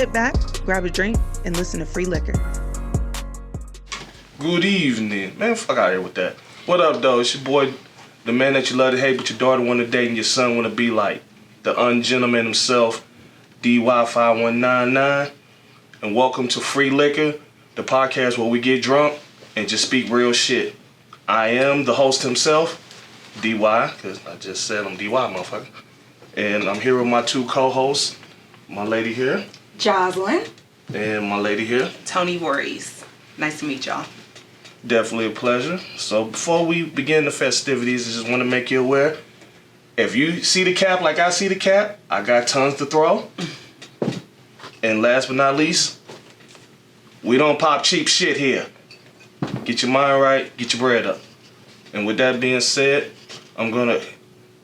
Sit back, grab a drink, and listen to Free Liquor. Good evening. Man, fuck out here with that. What up, though? It's your boy, the man that you love to hate, but your daughter want to date and your son want to be like. The ungentleman himself, DY5199. And welcome to Free Liquor, the podcast where we get drunk and just speak real shit. I am the host himself, DY, because I just said I'm DY, motherfucker. And I'm here with my two co-hosts, my lady here. Jocelyn. And my lady here. Tony Voorhees. Nice to meet y'all. Definitely a pleasure. So before we begin the festivities, I just want to make you aware, if you see the cap like I see the cap, I got tons to throw. And last but not least, we don't pop cheap shit here. Get your mind right, get your bread up. And with that being said, I'm going to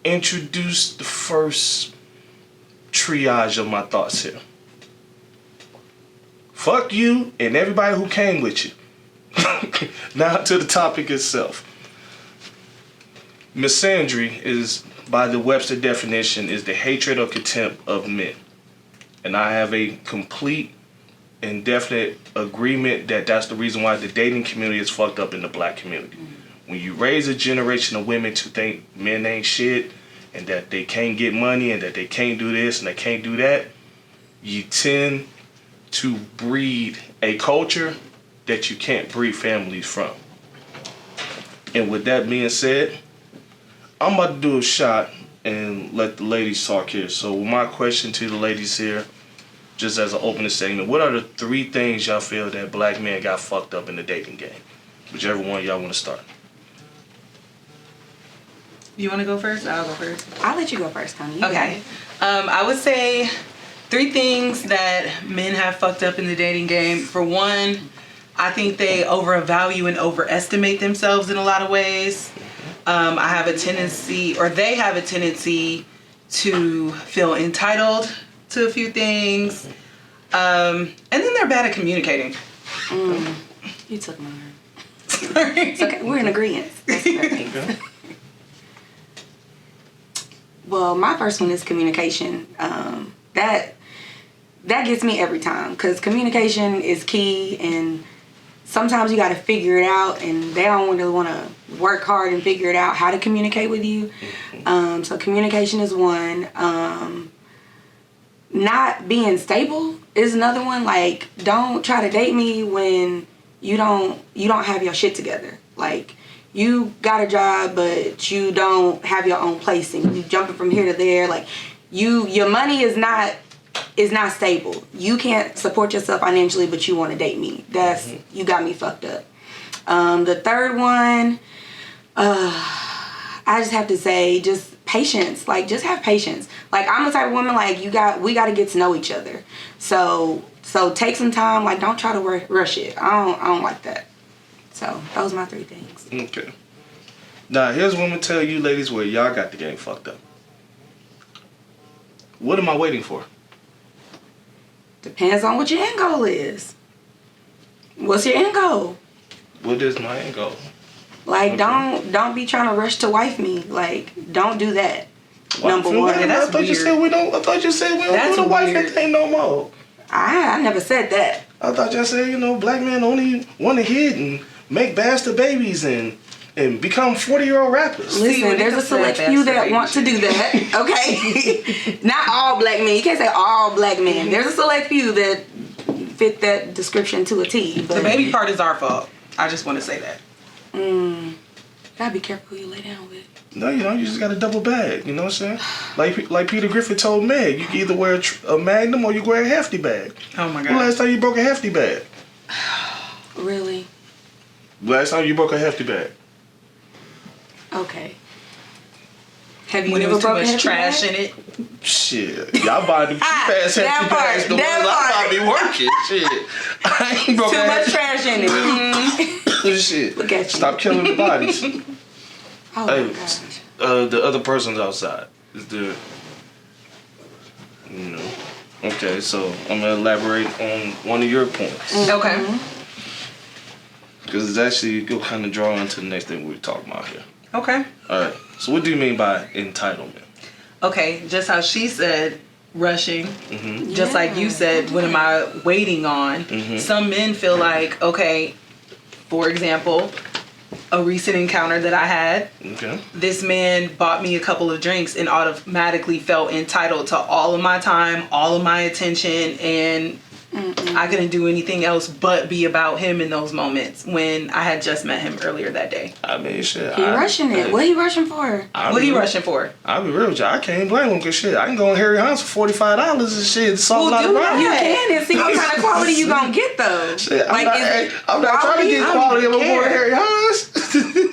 introduce the first triage of my thoughts here. Fuck you and everybody who came with you. Now to the topic itself. Misandry is, by the Webster definition, is the hatred or contempt of men. And I have a complete and definite agreement that that's the reason why the dating community is fucked up in the black community. When you raise a generation of women to think men ain't shit and that they can't get money and that they can't do this and they can't do that, you tend to breed a culture that you can't breed families from. And with that being said, I'm about to do a shot and let the ladies talk here. So my question to the ladies here, just as an opening segment, what are the 3 things y'all feel that black men got fucked up in the dating game? Whichever one y'all want to start. You want to go first? I'll go first. I'll let you go first, Tony. Okay. I would say 3 things that men have fucked up in the dating game. For one, I think they overvalue and overestimate themselves in a lot of ways. I have a tendency, or they have a tendency, to feel entitled to a few things. And then they're bad at communicating. You took my word. It's okay. We're in agreement. That's perfect. Okay. Well, my first one is communication. That gets me every time because communication is key, and sometimes you got to figure it out, and they don't really want to work hard and figure it out how to communicate with you. So communication is one. Not being stable is another one. Like, don't try to date me when you don't have your shit together. Like, you got a job, but you don't have your own place, and you jumping from here to there. Like, your money is not stable. You can't support yourself financially, but you want to date me. You got me fucked up. The third one, I just have to say, just patience. Like, just have patience. Like, I'm the type of woman, like, we got to get to know each other. So take some time. Like, don't try to rush it. I don't like that. So those are my 3 things. Okay. Now, here's what I'm going to tell you ladies where y'all got the game fucked up. What am I waiting for? Depends on what your end goal is. What's your end goal? What is my end goal? Like, okay. don't be trying to rush to wife me. Like, don't do that. Number one. Yeah, that's I thought weird. you said we don't. I thought you said we don't do the wife thing no more. I never said that. I thought y'all said, black men only want to hit and make bastard babies and become 40-year-old rappers. Listen, there's a select few that want to do that, okay? Not all black men. You can't say all black men. There's a select few that fit that description to a T. But The baby part is our fault. I just want to say that. Gotta be careful who you lay down with. No, you just got a double bag. You know what I'm saying? Like Peter Griffin told Meg, you can either wear a Magnum or you wear a hefty bag. Oh my God. When last time you broke a hefty bag? Really? Last time you broke a hefty bag? Okay. Have you When it ever was too broken much hefty trash bag? in it. Shit. Y'all buy the cheap ass hefty that bags. part, The ones that I be working. Shit. I ain't broke Too a much hefty trash in it. Shit. Look at you. Stop killing the bodies. Oh Hey, my gosh. the other person's outside. Is the Okay, so I'm gonna elaborate on one of your points Okay. because it's actually go kind of draw into the next thing we're talking about here. Okay. All right. So what do you mean by entitlement? Okay, just how she said, rushing. Just like you said, what am I waiting on? Some men feel like, okay, for example, a recent encounter that I had, this man bought me a couple of drinks and automatically felt entitled to all of my time, all of my attention, and I couldn't do anything else but be about him in those moments when I had just met him earlier that day. I mean, shit. He rushing it. What he rushing for? What he rushing for? I'll be real with you. I can't blame him because shit, I can go on Harry Hines for $45 and shit. Salt out of brown. You can and see what kind of quality you gonna get though. Shit, Like, I'm not trying to get quality of a more Harry Hines.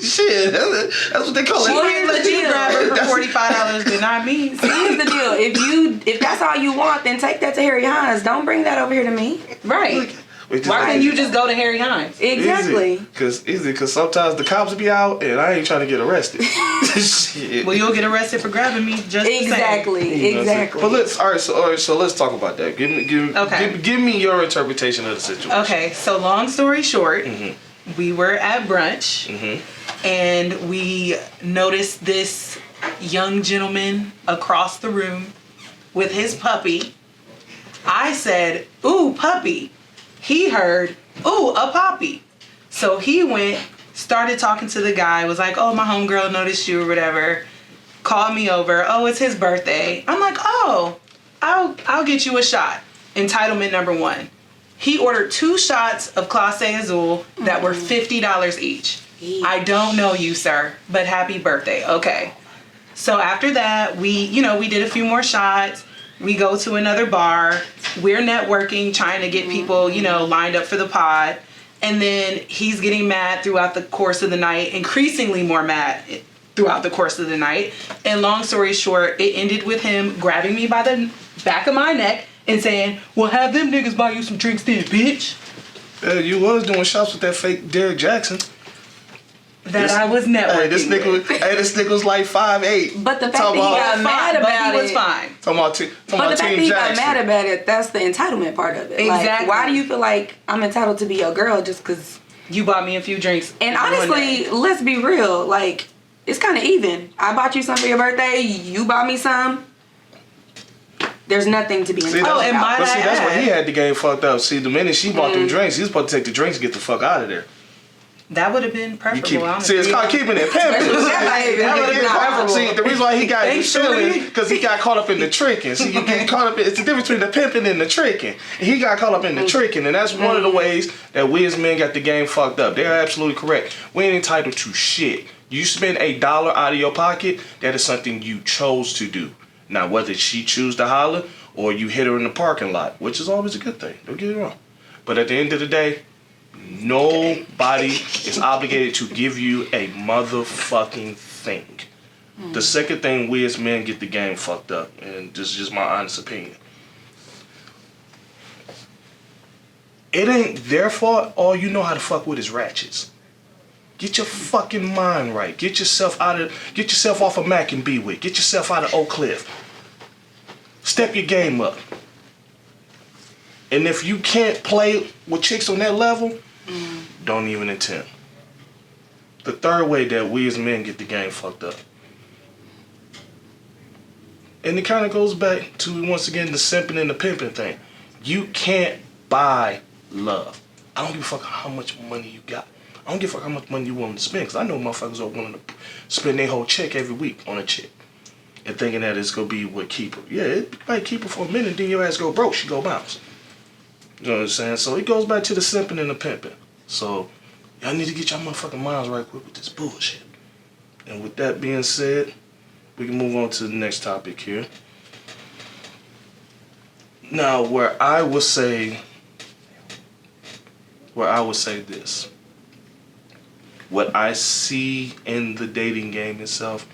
Shit, that's what they call it. She ain't let you grab her for $45, but not me. Here's the deal. If that's all you want, then take that to Harry Hines. Don't bring that over here to me. Right. Why can't you just go to Harry Hines? Exactly. Because sometimes the cops be out and I ain't trying to get arrested. Shit. Well, you'll get arrested for grabbing me just Exactly. Exactly. But so let's talk about that. Give me your interpretation of the situation. Okay, so long story short, we were at brunch and we noticed this young gentleman across the room with his puppy. I said, "Ooh, puppy." He heard, "Ooh, a poppy." So he went, started talking to the guy, was like, "Oh, my homegirl noticed you," or whatever. Called me over. "Oh, it's his birthday." I'm like, "Oh, I'll get you a shot." Entitlement number 1. He ordered 2 shots of Clase Azul that were $50 each. I don't know you, sir, but happy birthday. Okay. So after that, we did a few more shots. We go to another bar. We're networking, trying to get people, lined up for the pod. And then he's getting mad throughout the course of the night, increasingly more mad throughout the course of the night. And long story short, it ended with him grabbing me by the back of my neck and saying, "Well, have them niggas buy you some drinks then, bitch." You was doing shots with that fake Derek Jackson. I was networking. This nigga was like 5'8". But the fact that he got mad about it was fine. But the fact that he got mad about it, that's the entitlement part of it. Exactly. Like, why do you feel like I'm entitled to be your girl just because you bought me a few drinks? And honestly, let's be real. Like, it's kind of even. I bought you some for your birthday. You bought me some. There's nothing to be entitled about. But see, that's where he had the game fucked up. See, the minute she bought them drinks, he was supposed to take the drinks and get the fuck out of there. That would have been preferable. See, it's called keeping it pimping. See, the reason why he got feeling because he got caught up in the tricking. See, you get caught up. It's the difference between the pimping and the tricking. And he got caught up in the tricking, and that's one of the ways that we as men got the game fucked up. They're absolutely correct. We ain't entitled to shit. You spend $1 out of your pocket. That is something you chose to do. Now, whether she choose to holler or you hit her in the parking lot, which is always a good thing. Don't get it wrong. But at the end of the day, nobody is obligated to give you a motherfucking thing. The second thing we as men get the game fucked up, and this is just my honest opinion. It ain't their fault. All you know how to fuck with is ratchets. Get your fucking mind right. Get yourself off of Mac and Be With. Get yourself out of Oak Cliff. Step your game up. And if you can't play with chicks on that level, don't even attempt. The third way that we as men get the game fucked up. And it kind of goes back to, once again, the simping and the pimping thing. You can't buy love. I don't give a fuck how much money you got. I don't give a fuck how much money you willing to spend, because I know motherfuckers are willing to spend their whole check every week on a chick and thinking that it's going to be what keep her. Yeah, it might keep her for a minute, then your ass go broke, she go bounce. You know what I'm saying? So it goes back to the simping and the pimping. So y'all need to get y'all motherfucking minds right quick with this bullshit. And with that being said, we can move on to the next topic here. Now, where I would say this. What I see in the dating game itself,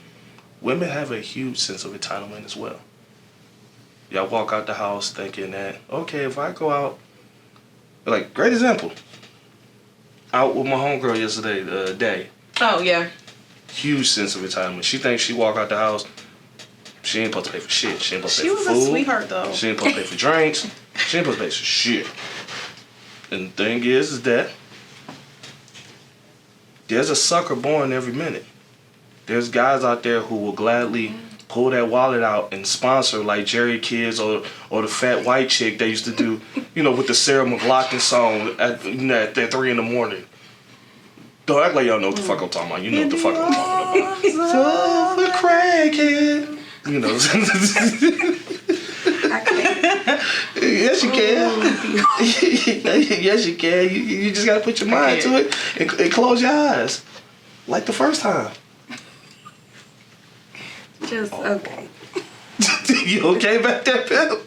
women have a huge sense of entitlement as well. Y'all walk out the house thinking that, okay, if I go out, like, great example. Out with my homegirl yesterday, Day. Oh, yeah. Huge sense of entitlement. She thinks she walk out the house, she ain't supposed to pay for shit. She ain't supposed to pay for food. She was a sweetheart, though. She ain't supposed to pay for drinks. She ain't supposed to pay for shit. And the thing is that there's a sucker born every minute. There's guys out there who will gladly pull that wallet out and sponsor like Jerry Kids or the fat white chick they used to do, with the Sarah McLachlan song at 3 in the morning. Don't act like y'all know what the fuck I'm talking about. You know what the fuck I'm talking about. So for crackhead. I can't. Yes, you can. Yes, you can. You just gotta put your mind to it and close your eyes, like the first time. Just okay. You okay back there, Pimp?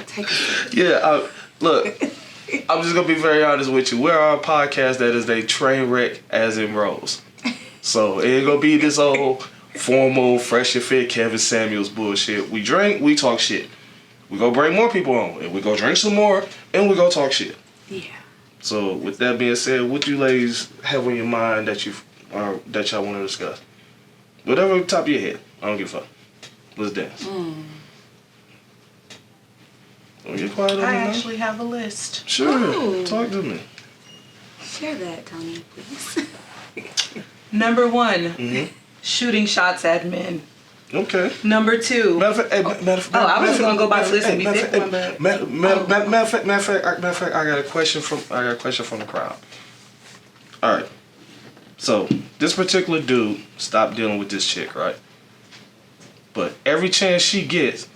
Take a sip. Yeah. Look, I'm just gonna be very honest with you. We're a podcast that is a train wreck, as in Rose. So it ain't gonna be this old formal, fresh and fit Kevin Samuels bullshit. We drink, we talk shit. We go bring more people on, and we go drink some more, and we go talk shit. Yeah. So with that being said, what you ladies have on your mind that y'all want to discuss? Whatever top of your head, I don't give a fuck. Let's dance. Don't get quiet on me I now. actually have a list. Sure, Oh. talk to me. Share that, Tony, please. Number 1, Mm-hmm. shooting shots at men. Okay. Number 2, Matter of fact, I was gonna go by the list and be pick one, but matter of fact, I got a question from the crowd. All right. So this particular dude stopped dealing with this chick, right? But every chance she gets,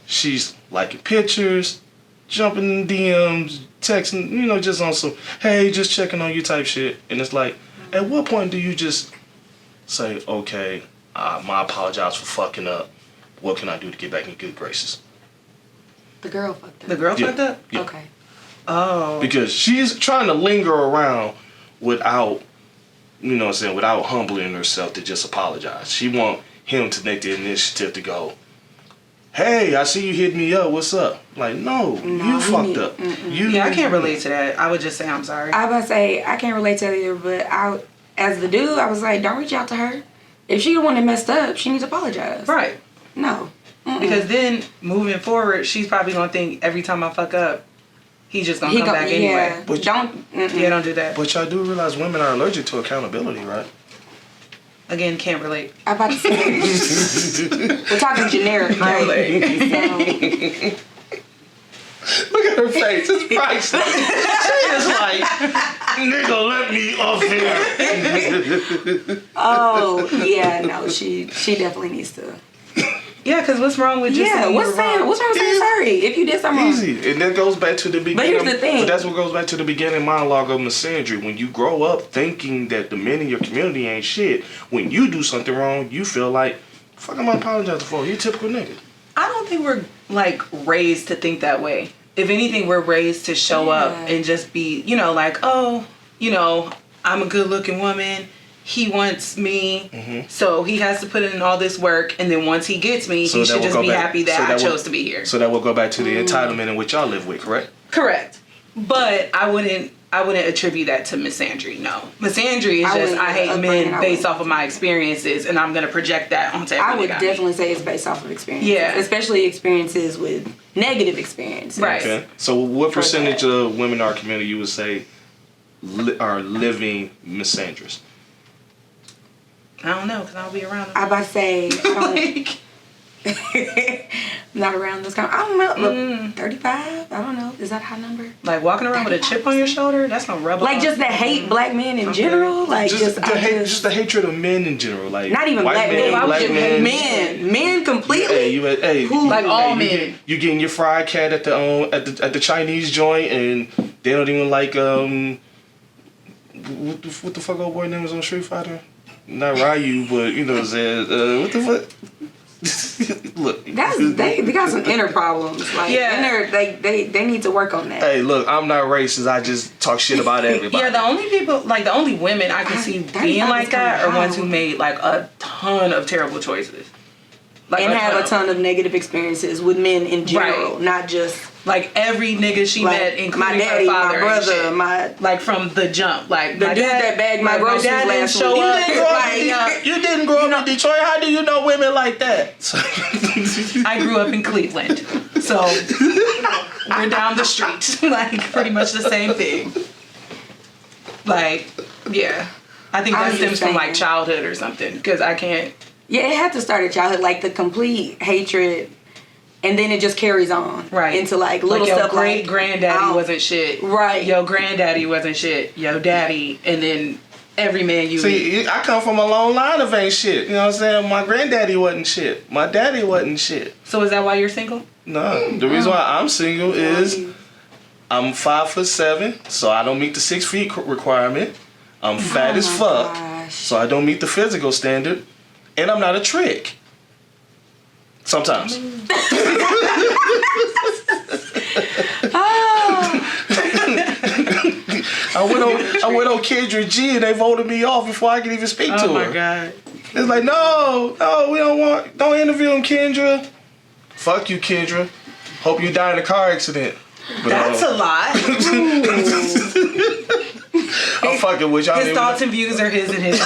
she's liking pictures, jumping in DMs, texting, just on some, hey, just checking on you type shit. And it's like, at what point do you just say, okay, I apologize for fucking up. What can I do to get back in good graces? The girl fucked up. the girl Yeah. fucked up? Yeah. Okay. Oh. Because she's trying to linger around without, without humbling herself to just apologize. She want him to make the initiative to go, hey, I see you hit me up. What's up? Like, no, you fucked up. Yeah, I can't relate to that. I would just say I'm sorry. I was about to say, I can't relate to that either, but as the dude, I was like, don't reach out to her. If she the one that messed up, she needs to apologize. Right. No. Because then, moving forward, she's probably going to think every time I fuck up, he's just going to come back anyway. Yeah. But- Don't. Yeah, don't do that. But y'all do realize women are allergic to accountability, right? Again, can't relate. I'm about to say. We're talking generic, right? So, Look at her face. It's priceless. She is like, nigga, let me off here. oh yeah, no, she definitely needs to. Yeah, because what's wrong with just saying what's you're wrong? wrong with saying sorry if you did something wrong? Easy. And that goes back to the beginning. But here's the thing. But that's what goes back to the beginning monologue of misandry. When you grow up thinking that the men in your community ain't shit, when you do something wrong, you feel like, fuck, I'm apologizing for. You typical nigga. I don't think we're, raised to think that way. If anything, we're raised to show up and just be, like, oh, I'm a good-looking woman. He wants me, so he has to put in all this work, and then once he gets me, So he that should will just go be back- happy that so I that will- chose to be here. So that will go back to the entitlement in which y'all live with, correct? Correct. But I wouldn't attribute that to misandry, no. Misandry is I just, wouldn't I hate upbringing, men I based wouldn't. off of my experiences, and I'm going to project that onto I everything would I definitely say it's based off of experiences. Yeah. Especially experiences with negative experiences. Right. Okay. So what For percentage that. of women in our community you would say are living misandrous? I don't know, because I'll be around them. I'm about to say, I Like, don't, not around this kind I don't know, look, 35? I don't know. Is that a high number? like walking around with a chip on your shoulder, that's going to rub Like off. just that hate black men in general? Like Just just the hatred of men in general, like not even white black men, men, black men. men completely. Hey, Like all men. You getting your fried cat at the Chinese joint, and they don't even like what the fuck old boy name was on Street Fighter? Not Ryu, but you know what I'm saying. What the fuck? Look, They got some inner problems. Like Yeah. they need to work on that. hey, look, I'm not racist. I just talk shit about everybody. Yeah, the only women I can see 35 being is like that kinda are ones who wild. made like a ton of terrible choices. Like And have a ton of negative experiences with men in general, Right. not just Like every nigga she like met, including my daddy, her father, my and brother, shit. my Like from the jump, like The my dude dad, that bagged my like, groceries dad didn't last show week. up. You didn't grow up in You didn't grow up in Detroit. How do you know women like that? I grew up in Cleveland, so we're down the street, like pretty much the same thing. Like, yeah, I think I that stems from like understand. childhood or something, because I can't. Yeah, it had to start at childhood, like the complete hatred, and then it just carries on into like little your stuff great granddaddy wasn't shit. Right. Your granddaddy wasn't shit. Your daddy, and then every man you meet. See, I come from a long line of ain't shit. You know what I'm saying? My granddaddy wasn't shit. My daddy wasn't shit. So is that why you're single? No, the reason why I'm single is I'm 5'7", so I don't meet the 6 feet requirement. I'm fat as fuck, so I don't meet the physical standard, and I'm not a trick. Sometimes. I went on Kendra G and they voted me off before I could even speak to her. Oh my god. It's like, no, we don't interview him, Kendra. Fuck you, Kendra. Hope you die in a car accident. But, That's a lot. I'm fucking with y'all. His thoughts and views are his and his.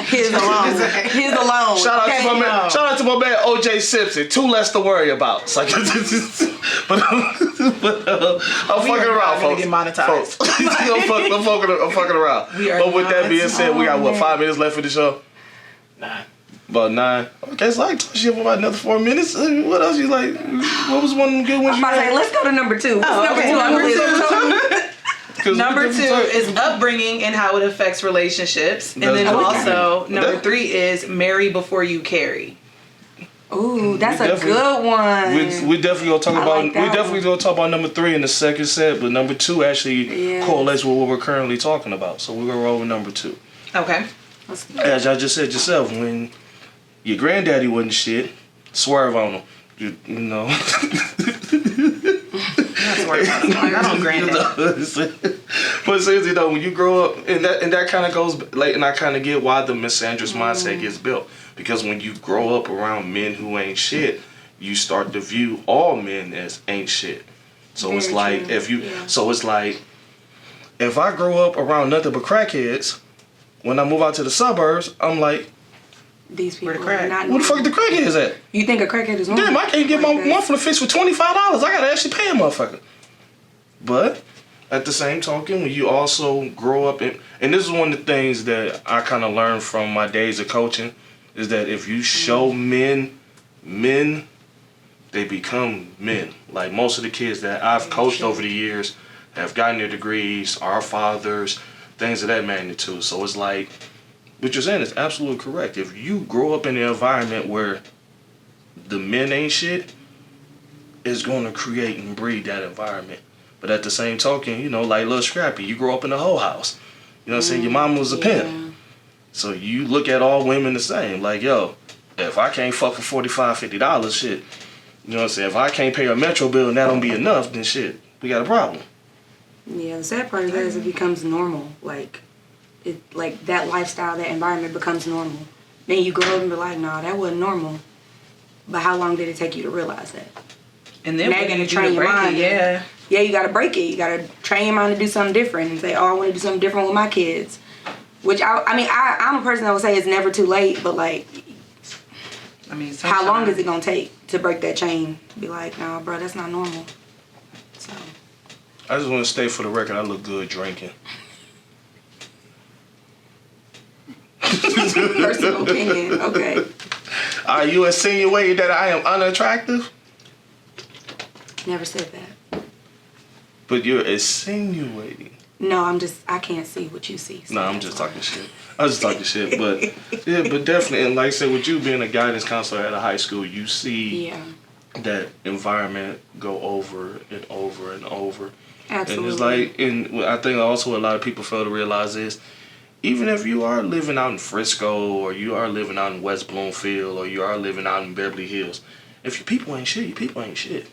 His alone. His alone. Shout out to my man OJ Simpson. 2 less to worry about. It's like, but I'm fucking around, folks. Get monetized. I'm fucking around. But with that being said, we got 5 minutes left for the show? 9. About 9. Okay, so I can talk shit for about another 4 minutes. What else you like? What was one of the good ones I'm you about to had? say, let's go to number 2. Number 2 is upbringing and how it affects relationships. And then also, number 3 is marry before you carry. Ooh, that's a good one. We definitely gonna talk about. like that We definitely gonna talk about number 3 in the second set, but number 2 actually correlates with what we're currently talking about. So we're gonna roll with number 2. Okay. As I just said yourself, when your granddaddy wasn't shit, swerve on him. You know. I don't granddad. But seriously though, when you grow up, and that kind of goes late, and I kind of get why the misandrous mindset gets built, because when you grow up around men who ain't shit, you start to view all men as ain't shit. So it's like if I grow up around nothing but crackheads, when I move out to the suburbs, I'm like, these people crack? are not. where the fuck the crackheads at? You think a crackhead is normal? Damn, I can't get my monthly fix for $25. I gotta actually pay a motherfucker. But at the same token, when you also grow up and this is one of the things that I kind of learned from my days of coaching, is that if you show men, they become men. Like most of the kids that I've coached over the years have gotten their degrees, are fathers, things of that magnitude. So it's like, what you're saying is absolutely correct. If you grow up in an environment where the men ain't shit, it's going to create and breed that environment. But at the same token, you know, like Lil Scrappy, you grow up in a whole house. You know what I'm saying? Your mama was a pimp. So you look at all women the same. Like, yo, if I can't fuck for $45, $50, shit. You know what I'm saying? If I can't pay a metro bill and that don't be enough, then shit, we got a problem. Yeah, the sad part of that is it becomes normal. Like that lifestyle, that environment becomes normal. Then you grow up and be like, nah, that wasn't normal. But how long did it take you to realize that? And then now we're you gonna train your mind. Yeah, you gotta break it. You gotta train your mind to do something different and say, oh, I want to do something different with my kids. Which I'm a person that would say it's never too late, but like, I mean, how long is it gonna take to break that chain? To be like, nah, bro, that's not normal. So I just want to state for the record, I look good drinking. personal opinion, okay. Are you insinuating that I am unattractive? Never said that. But you're insinuating. No, I can't see what you see. So No, I'm just talking shit. I was just talking shit, but yeah, but definitely, and like I said, with you being a guidance counselor at a high school, you see that environment go over and over and over. Absolutely. And it's like, and I think also a lot of people fail to realize is, even if you are living out in Frisco, or you are living out in West Bloomfield, or you are living out in Beverly Hills, if your people ain't shit, your people ain't shit.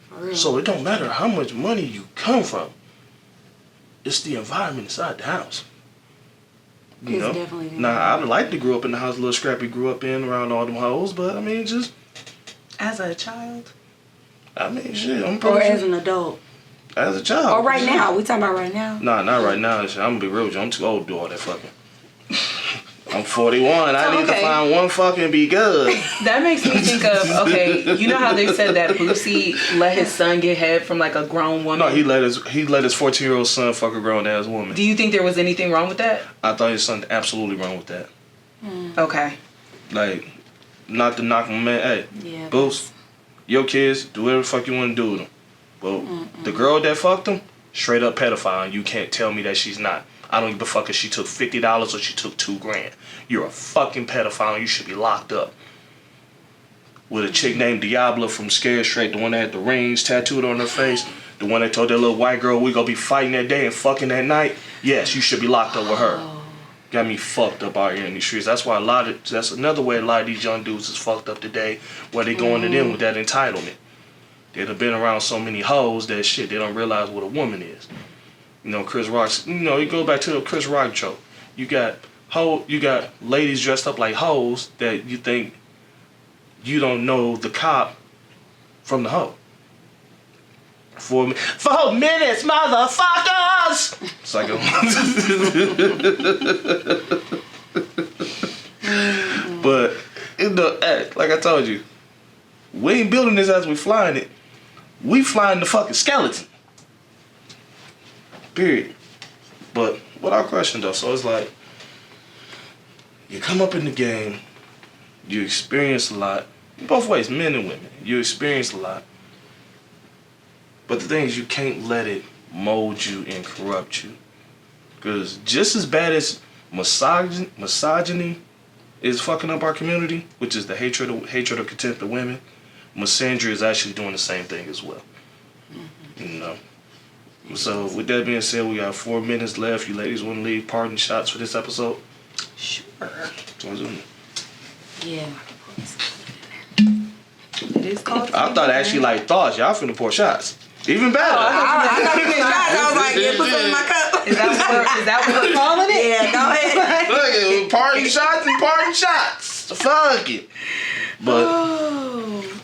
For real. So it don't matter how much money you come from. It's the environment inside the house. You know? Definitely the Now, I would like to grow up in the house Lil Scrappy grew up in, around all them hoes, but I mean, just... As a child? I mean, shit, I'm Or probably... as an adult. As a child. Or right now. We talking about right now? Nah, not right now. Shit, I'm gonna be real with you. I'm too old to do all that fucking. I'm 41. I need to find one fucking be good. That makes me think of, okay, you know how they said that Boosie let his son get head from like a grown woman? No, he let his 14-year-old son fuck a grown ass woman. Do you think there was anything wrong with that? I thought his son absolutely wrong with that. Okay. Like, not to knock my man. Hey, Yeah. Boost, your kids, do whatever the fuck you want to do with them. But the girl that fucked him, straight up pedophile, and you can't tell me that she's not. I don't give a fuck if she took $50 or she took $2,000. You're a fucking pedophile and you should be locked up. With a chick named Diablo from Scared Straight, the one that had the rings tattooed on her face, the one that told that little white girl we gonna be fighting that day and fucking that night. Yes, you should be locked up with her. Got me fucked up out here in these streets. That's why that's another way a lot of these young dudes is fucked up today, where they going to them with that entitlement. They'd have been around so many hoes that shit, they don't realize what a woman is. You know, Chris Rock's, you go back to the Chris Rock joke. You got ladies dressed up like hoes that you think you don't know the cop from the hoe. 4 minutes, motherfuckers! It's like but, like I told you, we ain't building this as we flying it. We flying the fucking skeleton. Period. But without question though, so it's like, you come up in the game, you experience a lot, both ways, men and women. You experience a lot. But the thing is, you can't let it mold you and corrupt you. Because just as bad as misogyny is fucking up our community, which is the hatred or contempt of women, misandry is actually doing the same thing as well. You know. So with that being said, we got 4 minutes left. You ladies want to leave parting shots for this episode? Sure. Yeah. It is called. I thought actually like thoughts. Y'all finna pour shots. Even better. I thought you meant shots. I was like, yeah, put some in my cup. Is that what we're calling it? Yeah, go ahead. Look at party shots and party shots. Fuck it. But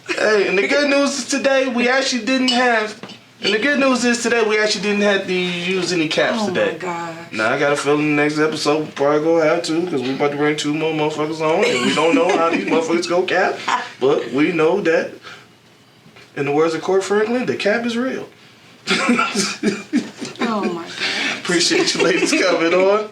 hey, and the good news is today we actually didn't have. And the good news is today we actually didn't have to use any caps today. Oh my gosh. Now I got a feeling the next episode we'll probably gonna have to, because we about to bring 2 more motherfuckers on, and we don't know how these motherfuckers go cap. But we know that, in the words of Court Franklin, the cap is real. Oh my god. Appreciate you ladies coming on.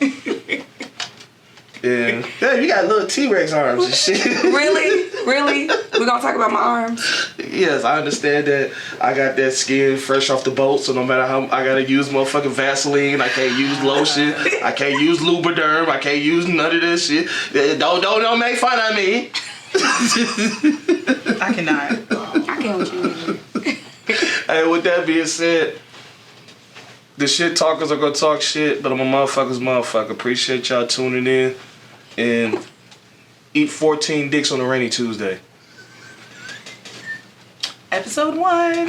And yeah, you got little T-Rex arms and shit. Really? Really? We're gonna talk about my arms? Yes, I understand that I got that skin fresh off the boat, so no matter how I gotta use motherfucking Vaseline, I can't use lotion, I can't use Lubriderm, I can't use none of this shit. Don't make fun of me. I cannot. I can't with you. Hey, with that being said, the shit talkers are gonna talk shit, but I'm a motherfucker's motherfucker. Appreciate y'all tuning in, and eat 14 dicks on a rainy Tuesday. Episode 1.